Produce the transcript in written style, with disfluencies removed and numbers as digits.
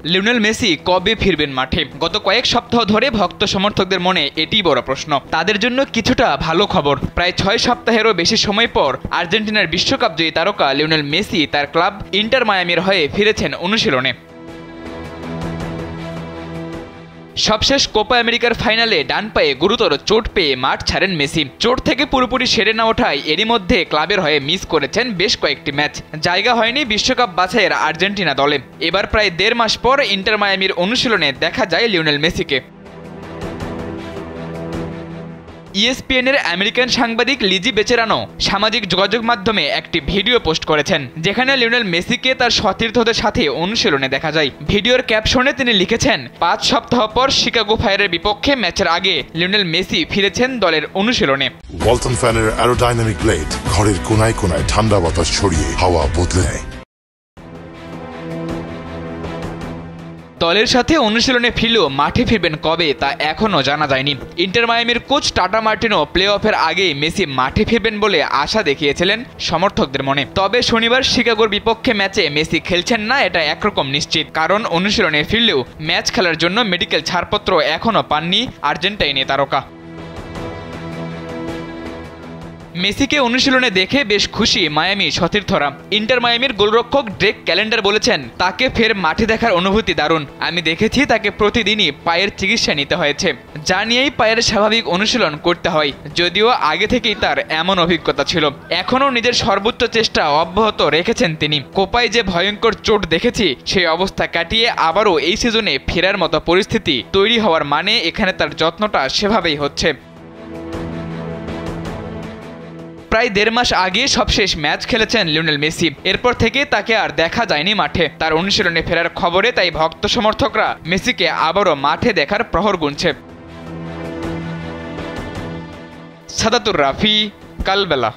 Lionel Messi কবে ফিরবেন মাঠে? গত কয়েক সপ্তাহ ধরে ভক্ত সমর্থকদের মনে এটিই বড় প্রশ্ন। তাদের জন্য কিছুটা ভালো খবর, প্রায় 6 সপ্তাহেরও বেশি সময় পর আর্জেন্টিনার বিশ্বকাপ জয়ী তারকা লিওনেল মেসি তার ক্লাব ইন্টার মায়ামির হয়ে ফিরেছেন অনুশীলনে। সবশেষ কোপা আমেরিকার ফাইনালে ডান পায়ে গুরুতর চোট পেয়ে মাঠ ছাড়েন মেসি। চোট থেকে পুরোপুরি সেরে না ওঠায় এরই মধ্যে ক্লাবের হয়ে মিস করেছেন বেশ কয়েকটি ম্যাচ। জায়গা হয়নি বিশ্বকাপ বাছাইয়ের আর্জেন্টিনা দলে। এবার প্রায় 1.5 মাস পর ইন্টার মায়ামির অনুশীলনে দেখা যায় লিওনেল মেসিকে। ইএসপিএনের আমেরিকান সাংবাদিক লিজি বেচেরানো সামাজিক যোগাযোগ মাধ্যমে একটি ভিডিও পোস্ট করেছেন, যেখানে লিওনেল মেসিকে তার সতীর্থদের সাথে অনুশীলনে দেখা যায়। ভিডিওর ক্যাপশনে তিনি লিখেছেন, 5 সপ্তাহ পর শিকাগো ফায়ারের বিপক্ষে ম্যাচের আগে লিওনেল মেসি ফিরেছেন দলের অনুশীলনে। ওয়ালটন ফ্যানের অ্যারোডাইনামিক ব্লেড ঘরের কোনায় কোনায় ঠান্ডা বাতাস ছড়িয়ে হাওয়া বদলে নেয়। দলের সাথে অনুশীলনে ফিরলেও মাঠে ফিরবেন কবে তা এখনও জানা যায়নি। ইন্টার মায়ামির কোচ টাটা মার্টিনো প্লে অফের আগেই মেসি মাঠে ফিরবেন বলে আশা দেখিয়েছিলেন সমর্থকদের মনে। তবে শনিবার শিকাগোর বিপক্ষে ম্যাচে মেসি খেলছেন না এটা একরকম নিশ্চিত, কারণ অনুশীলনে ফিরলেও ম্যাচ খেলার জন্য মেডিকেল ছাড়পত্র এখনও পাননি আর্জেন্টাইনি তারকা। মেসিকে অনুশীলনে দেখে বেশ খুশি মায়ামি সতীর্থরা। ইন্টার মায়ামির গোলরক্ষক ড্রেক ক্যালেন্ডার বলেছেন, তাকে ফের মাঠে দেখার অনুভূতি দারুণ। আমি দেখেছি তাকে প্রতিদিনই পায়ের চিকিৎসা নিতে হয়েছে, যা নিয়েই পায়ের স্বাভাবিক অনুশীলন করতে হয়। যদিও আগে থেকেই তার এমন অভিজ্ঞতা ছিল, এখনও নিজের সর্বোচ্চ চেষ্টা অব্যাহত রেখেছেন তিনি। কোপায় যে ভয়ঙ্কর চোট দেখেছি সেই অবস্থা কাটিয়ে আবারও এই সিজনে ফেরার মতো পরিস্থিতি তৈরি হওয়ার মানে এখানে তার যত্নটা সেভাবেই হচ্ছে। প্রায় 1.5 মাস আগে সবশেষ ম্যাচ খেলেছেন লিওনেল মেসি। এরপর থেকে তাকে আর দেখা যায়নি মাঠে। তার অনুশীলনে ফেরার খবরে তাই ভক্ত সমর্থকরা মেসিকে আবারও মাঠে দেখার প্রহর গুনছে। সাদাতুর রাফি, কালবেলা।